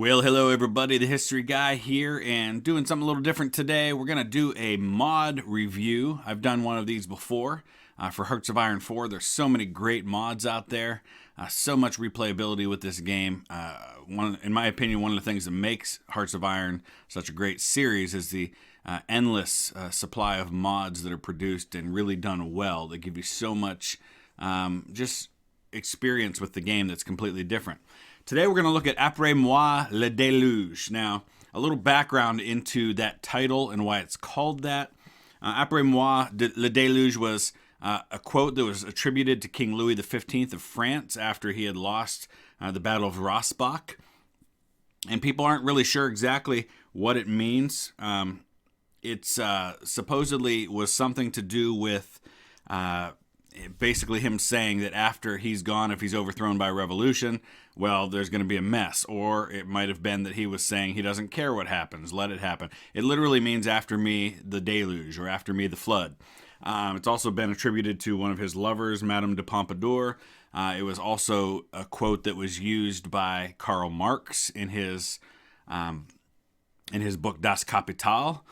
Well, hello everybody, the History Guy here, and doing something a little different today. We're going to do a mod review. I've done one of these before for Hearts of Iron 4. There's so many great mods out there, so much replayability with this game. In my opinion, one of the things that makes Hearts of Iron such a great series is the endless supply of mods that are produced and really done well. They give you so much just experience with the game that's completely different. Today we're going to look at APRES MOI LE DELUGE. Now, a little background into that title and why it's called that. APRES MOI LE DELUGE was a quote that was attributed to King Louis XV of France after he had lost the Battle of Rossbach. And people aren't really sure exactly what it means. It's supposedly was something to do with basically him saying that after he's gone, if he's overthrown by a revolution, well, there's going to be a mess. Or it might have been that he was saying he doesn't care what happens, let it happen. It literally means after me, the deluge, or after me, the flood. It's also been attributed to one of his lovers, Madame de Pompadour. It was also a quote that was used by Karl Marx in his book Das Kapital,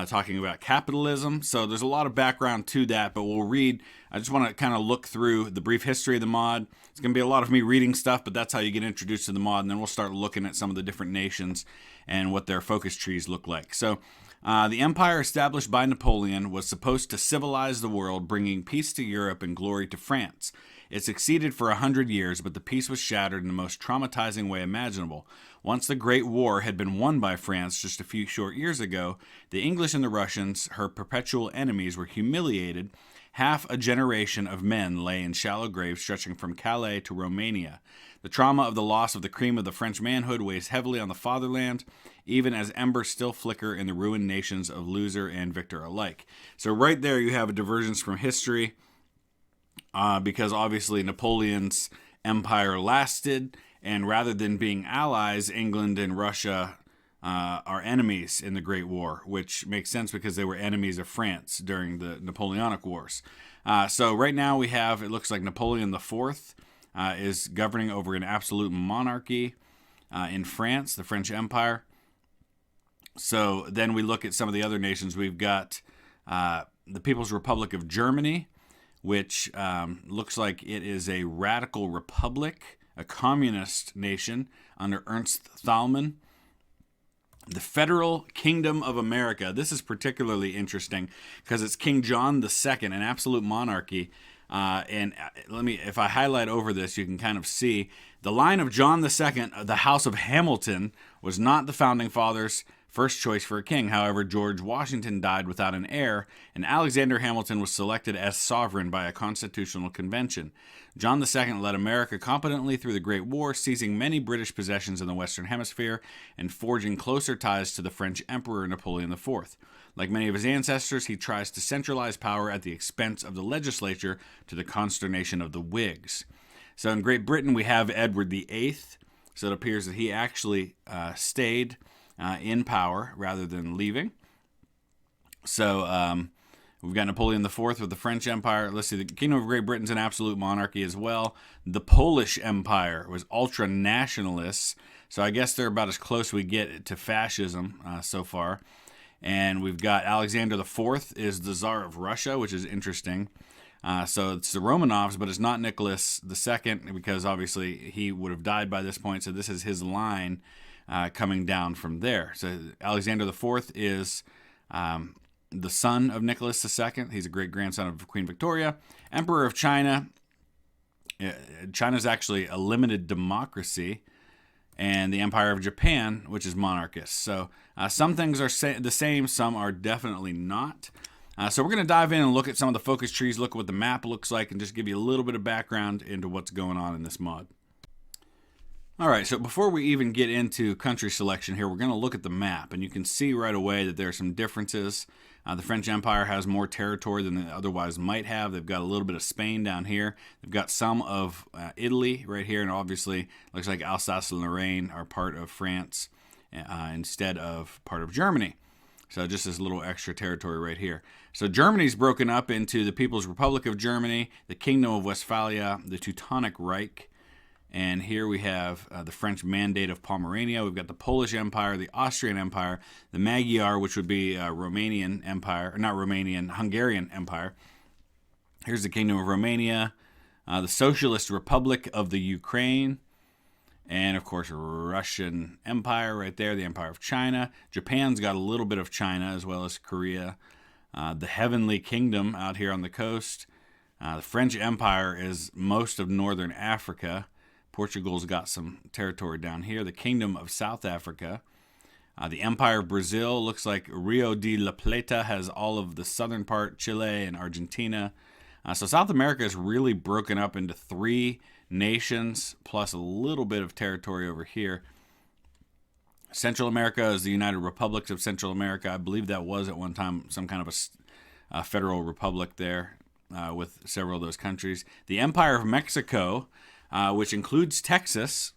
talking about capitalism. So there's a lot of background to that, but we'll read. I just want to kind of look through the brief history of the mod. It's going to be a lot of me reading stuff, but that's how you get introduced to the mod, and then we'll start looking at some of the different nations and what their focus trees look like. So the empire established by Napoleon was supposed to civilize the world, bringing peace to Europe and glory to France. It succeeded for 100 years, but the peace was shattered in the most traumatizing way imaginable. Once the Great War had been won by France just a few short years ago, the English and the Russians, her perpetual enemies, were humiliated. Half a generation of men lay in shallow graves stretching from Calais to Romania. The trauma of the loss of the cream of the French manhood weighs heavily on the fatherland, even as embers still flicker in the ruined nations of loser and victor alike. So right there you have a divergence from history, because obviously Napoleon's empire lasted, and rather than being allies, England and Russia are enemies in the Great War, which makes sense because they were enemies of France during the Napoleonic Wars. So right now we have, it looks like Napoleon IV is governing over an absolute monarchy in France, the French Empire. So then we look at some of the other nations. We've got the People's Republic of Germany, which looks like it is a radical republic, a communist nation under Ernst Thälmann. The Federal Kingdom of America. This is particularly interesting because it's King John II, an absolute monarchy. And if I highlight over this, you can kind of see the line of John II, the House of Hamilton, was not the founding fathers' first choice for a king. However, George Washington died without an heir, and Alexander Hamilton was selected as sovereign by a constitutional convention. John II led America competently through the Great War, seizing many British possessions in the Western Hemisphere and forging closer ties to the French Emperor Napoleon IV. Like many of his ancestors, he tries to centralize power at the expense of the legislature, to the consternation of the Whigs. So in Great Britain, we have Edward VIII. So it appears that he actually stayed in power rather than leaving. So we've got Napoleon IV with the French Empire. Let's see, the Kingdom of Great Britain's an absolute monarchy as well. The Polish Empire was ultra-nationalists. So I guess they're about as close we get to fascism so far. And we've got Alexander IV is the Tsar of Russia, which is interesting. So it's the Romanovs, but it's not Nicholas II, because obviously he would have died by this point. So this is his line coming down from there. So Alexander IV is the son of Nicholas II. He's a great-grandson of Queen Victoria. Emperor of China. China's actually a limited democracy. And the Empire of Japan, which is monarchist. So some things are the same, some are definitely not. So we're going to dive in and look at some of the focus trees, look at what the map looks like, and just give you a little bit of background into what's going on in this mod. All right, so before we even get into country selection here, we're going to look at the map, and you can see right away that there are some differences. The French Empire has more territory than they otherwise might have. They've got a little bit of Spain down here. They've got some of Italy right here, and obviously looks like Alsace and Lorraine are part of France instead of part of Germany. So just this little extra territory right here. So Germany's broken up into the People's Republic of Germany, the Kingdom of Westphalia, the Teutonic Reich, And here we have the French Mandate of Pomerania. We've got the Polish Empire, the Austrian Empire, the Magyar, which would be Romanian Empire, or not Romanian, Hungarian Empire. Here's the Kingdom of Romania, the Socialist Republic of the Ukraine, and of course Russian Empire right there, the Empire of China. Japan's got a little bit of China as well as Korea. The Heavenly Kingdom out here on the coast. The French Empire is most of northern Africa. Portugal's got some territory down here. The Kingdom of South Africa. The Empire of Brazil, looks like Rio de la Plata has all of the southern part, Chile and Argentina. So South America is really broken up into 3 nations, plus a little bit of territory over here. Central America is the United Republics of Central America. I believe that was at one time some kind of a federal republic there with several of those countries. The Empire of Mexico, which includes Texas.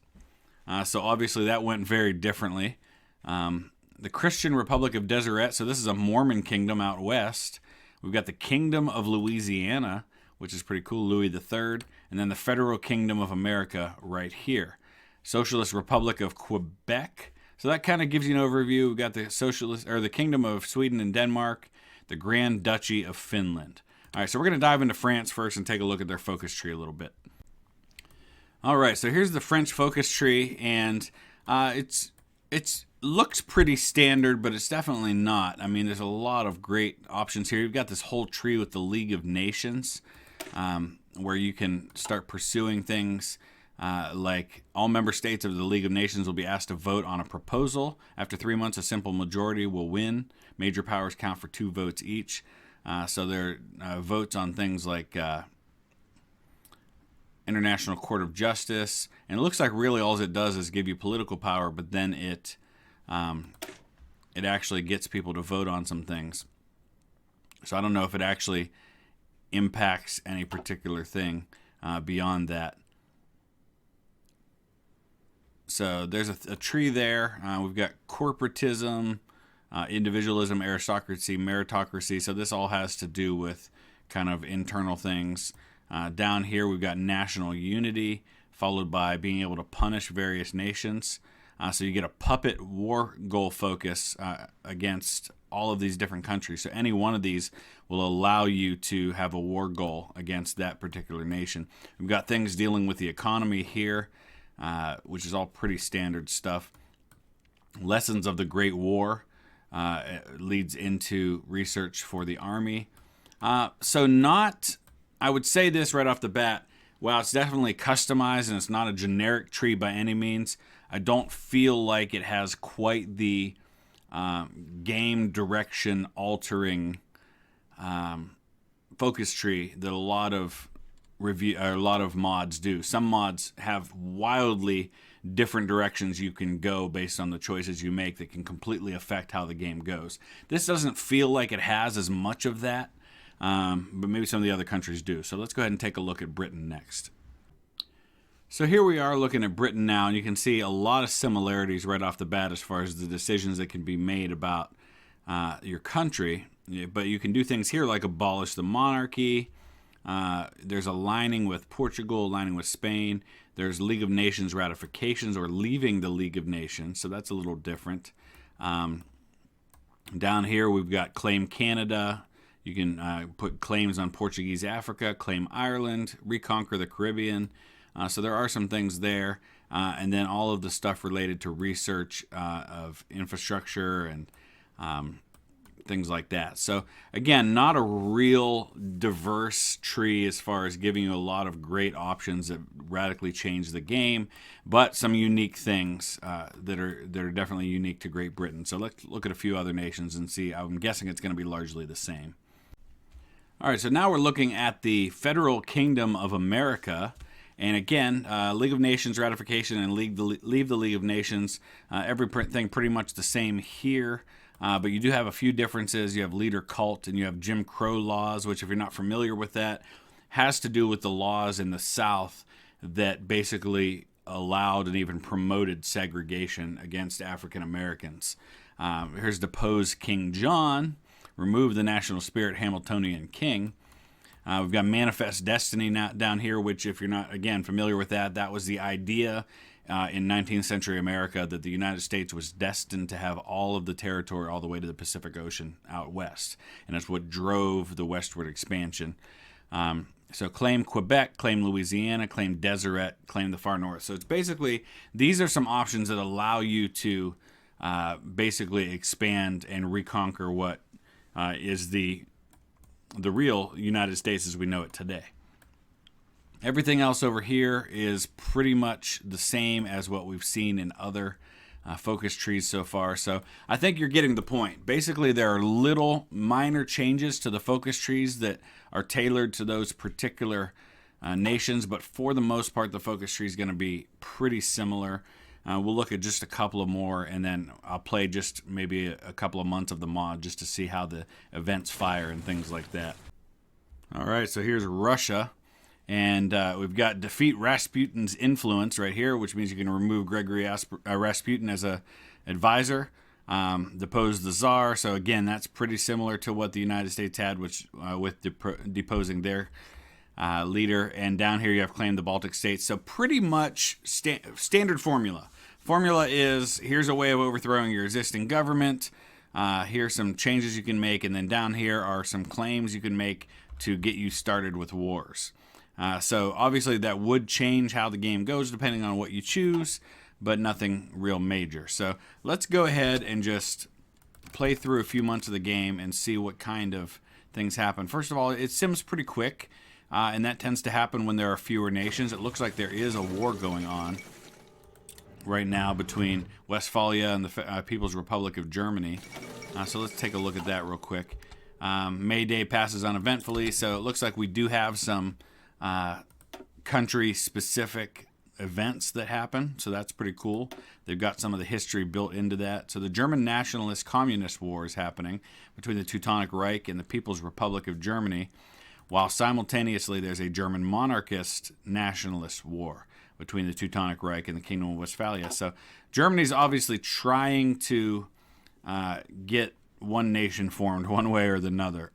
So obviously that went very differently. The Christian Republic of Deseret. So this is a Mormon kingdom out west. We've got the Kingdom of Louisiana, which is pretty cool, Louis III. And then the Federal Kingdom of America right here. Socialist Republic of Quebec. So that kind of gives you an overview. We've got the Kingdom of Sweden and Denmark, the Grand Duchy of Finland. All right, so we're going to dive into France first and take a look at their focus tree a little bit. All right, so here's the French focus tree, and it's looks pretty standard, but it's definitely not. I mean, there's a lot of great options here. You've got this whole tree with the League of Nations, where you can start pursuing things like all member states of the League of Nations will be asked to vote on a proposal. After 3 months, a simple majority will win. Major powers count for 2 votes each. So there are votes on things like International Court of Justice, and it looks like really all it does is give you political power, but then it actually gets people to vote on some things. So I don't know if it actually impacts any particular thing beyond that. So there's a tree there. We've got corporatism, individualism, aristocracy, meritocracy. So this all has to do with kind of internal things. Down here, we've got national unity, followed by being able to punish various nations. So you get a puppet war goal focus against all of these different countries. So any one of these will allow you to have a war goal against that particular nation. We've got things dealing with the economy here, which is all pretty standard stuff. Lessons of the Great War leads into research for the army. I would say this right off the bat, while it's definitely customized and it's not a generic tree by any means, I don't feel like it has quite the game direction altering focus tree that a lot of mods do. Some mods have wildly different directions you can go based on the choices you make that can completely affect how the game goes. This doesn't feel like it has as much of that, but maybe some of the other countries do. So let's go ahead and take a look at Britain next. So here we are looking at Britain now, and you can see a lot of similarities right off the bat as far as the decisions that can be made about your country. But you can do things here like abolish the monarchy. There's aligning with Portugal, aligning with Spain. There's League of Nations ratifications or leaving the League of Nations, so that's a little different. Down here we've got claim Canada. You can put claims on Portuguese Africa, claim Ireland, reconquer the Caribbean. So there are some things there. And then all of the stuff related to research of infrastructure and things like that. So again, not a real diverse tree as far as giving you a lot of great options that radically change the game, but some unique things that are definitely unique to Great Britain. So let's look at a few other nations and see. I'm guessing it's going to be largely the same. All right, so now we're looking at the Federal Kingdom of America. And again, League of Nations ratification and leave the League of Nations, everything pretty much the same here. But you do have a few differences. You have leader cult and you have Jim Crow laws, which if you're not familiar with that, has to do with the laws in the South that basically allowed and even promoted segregation against African Americans. Here's depose King John, remove the national spirit Hamiltonian king. We've got Manifest Destiny now down here, which, if you're not, again, familiar with that, that was the idea in 19th century America that the United States was destined to have all of the territory all the way to the Pacific Ocean out west. And that's what drove the westward expansion. So claim Quebec, claim Louisiana, claim Deseret, claim the far north. So it's basically, these are some options that allow you to basically expand and reconquer what is the real United States as we know it today. Everything else over here is pretty much the same as what we've seen in other focus trees so far. So I think you're getting the point. Basically, there are little minor changes to the focus trees that are tailored to those particular nations, but for the most part, the focus tree is going to be pretty similar. We'll look at just a couple of more, and then I'll play just maybe a couple of months of the mod just to see how the events fire and things like that. All right, so here's Russia, and we've got defeat Rasputin's influence right here, which means you can remove Gregory Rasputin as a advisor, depose the Tsar. So again, that's pretty similar to what the United States had, which with deposing their leader. And down here you have claimed the Baltic states. So pretty much standard formula. Formula is, here's a way of overthrowing your existing government. Here's some changes you can make. And then down here are some claims you can make to get you started with wars. So obviously that would change how the game goes depending on what you choose, but nothing real major. So let's go ahead and just play through a few months of the game and see what kind of things happen. First of all, it sims pretty quick, and that tends to happen when there are fewer nations. It looks like there is a war going on right now between Westphalia and the People's Republic of Germany. So let's take a look at that real quick. May Day passes uneventfully, so it looks like we do have some country-specific events that happen, so that's pretty cool. They've got some of the history built into that. So the German Nationalist Communist War is happening between the Teutonic Reich and the People's Republic of Germany, while simultaneously there's a German monarchist nationalist war between the Teutonic Reich and the Kingdom of Westphalia. So Germany's obviously trying to get one nation formed one way or another.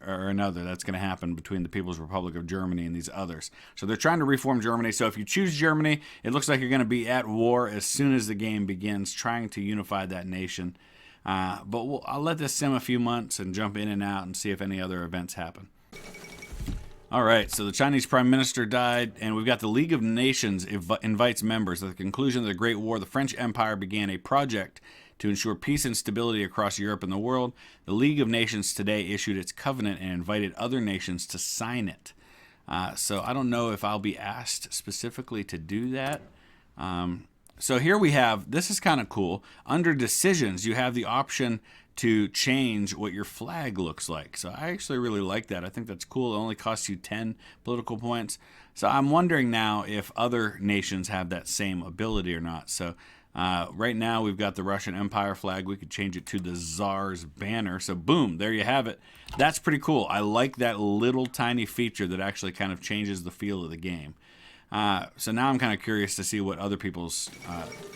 That's going to happen between the People's Republic of Germany and these others. So they're trying to reform Germany. So if you choose Germany, it looks like you're going to be at war as soon as the game begins, trying to unify that nation. But I'll let this sim a few months and jump in and out and see if any other events happen. All right, so the Chinese Prime Minister died, and we've got the League of Nations invites members. At the conclusion of the Great War, the French Empire began a project to ensure peace and stability across Europe and the world. The League of Nations today issued its covenant and invited other nations to sign it. So I don't know if I'll be asked specifically to do that. So here we have, this is kind of cool. Under decisions, you have the option to change what your flag looks like. So I actually really like that. I think that's cool. It only costs you 10 political points. So I'm wondering now if other nations have that same ability or not. So right now we've got the Russian Empire flag. We could change it to the Tsar's banner. So boom, there you have it. That's pretty cool. I like that little tiny feature that actually kind of changes the feel of the game. So now I'm kind of curious to see what other people's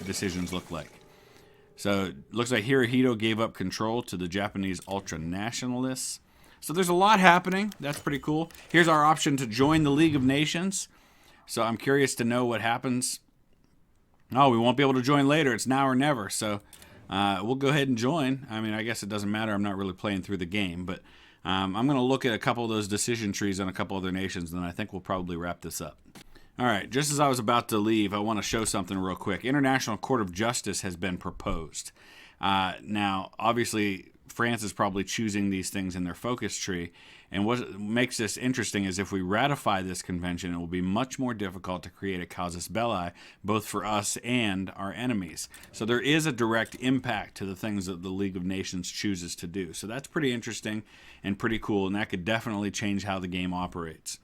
decisions look like. So it looks like Hirohito gave up control to the Japanese ultra-nationalists. So there's a lot happening. That's pretty cool. Here's our option to join the League of Nations. So I'm curious to know what happens. Oh, we won't be able to join later. It's now or never. So we'll go ahead and join. I mean, I guess it doesn't matter. I'm not really playing through the game. But I'm going to look at a couple of those decision trees on a couple other nations, and then I think we'll probably wrap this up. All right, just as I was about to leave, I want to show something real quick. International Court of Justice has been proposed. Now, obviously, France is probably choosing these things in their focus tree. And what makes this interesting is if we ratify this convention, it will be much more difficult to create a casus belli, both for us and our enemies. So there is a direct impact to the things that the League of Nations chooses to do. So that's pretty interesting and pretty cool, and that could definitely change how the game operates.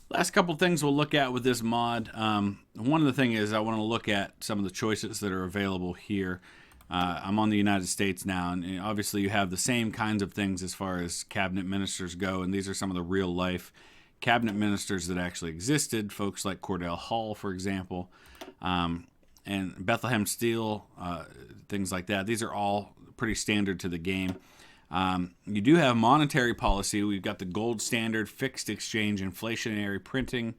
Last couple things we'll look at with this mod. One of the things is I want to look at some of the choices that are available here. I'm on the United States now, and obviously you have the same kinds of things as far as cabinet ministers go, and these are some of the real-life cabinet ministers that actually existed, folks like Cordell Hull, for example, and Bethlehem Steel, things like that. These are all pretty standard to the game. You do have monetary policy. We've got the gold standard, fixed exchange, inflationary printing,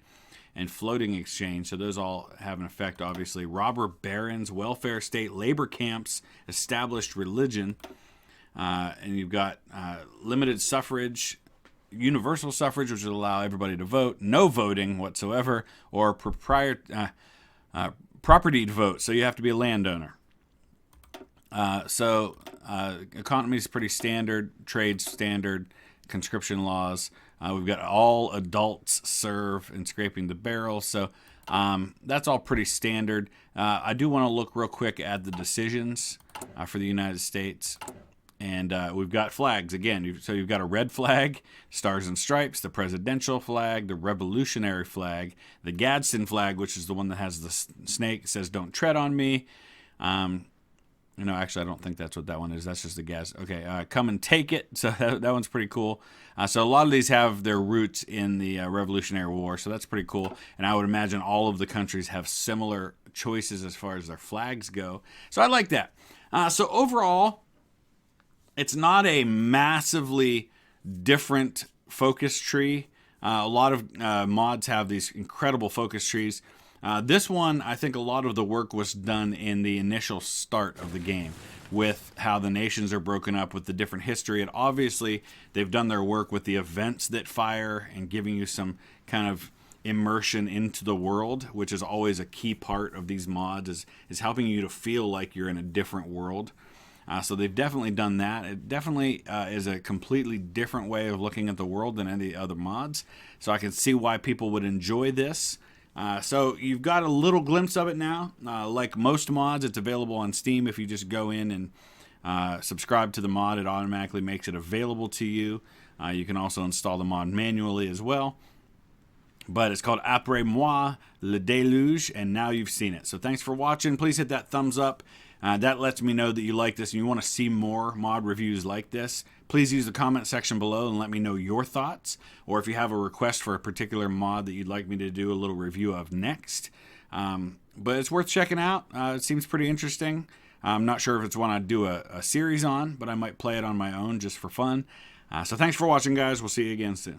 and floating exchange. So those all have an effect, obviously. Robber barons, welfare state, labor camps, established religion. And you've got limited suffrage, universal suffrage, which would allow everybody to vote, no voting whatsoever, or proprietary vote. So you have to be a landowner. Economy is pretty standard, trade standard, conscription laws. We've got all adults serve in scraping the barrel. So that's all pretty standard. I do want to look real quick at the decisions for the United States. And we've got flags again. So you've got a red flag, stars and stripes, the presidential flag, the revolutionary flag, the Gadsden flag, which is the one that has the snake, says "Don't tread on me." Actually, I don't think that's what that one is. That's just the gas. Okay, come and take it. So that one's pretty cool. So a lot of these have their roots in the Revolutionary War. So that's pretty cool. And I would imagine all of the countries have similar choices as far as their flags go. So I like that. So overall, it's not a massively different focus tree. A lot of mods have these incredible focus trees. This one, I think a lot of the work was done in the initial start of the game with how the nations are broken up with the different history. And obviously, they've done their work with the events that fire and giving you some kind of immersion into the world, which is always a key part of these mods, is helping you to feel like you're in a different world. So they've definitely done that. It definitely is a completely different way of looking at the world than any other mods. So I can see why people would enjoy this. So you've got a little glimpse of it now. Like most mods, it's available on Steam. If you just go in and subscribe to the mod, it automatically makes it available to you. You can also install the mod manually as well. But it's called APRES MOI LE DELUGE, and now you've seen it. So thanks for watching. Please hit that thumbs up. That lets me know that you like this and you want to see more mod reviews like this. Please use the comment section below and let me know your thoughts. Or if you have a request for a particular mod that you'd like me to do a little review of next. But it's worth checking out. It seems pretty interesting. I'm not sure if it's one I'd do a series on, but I might play it on my own just for fun. So thanks for watching, guys. We'll see you again soon.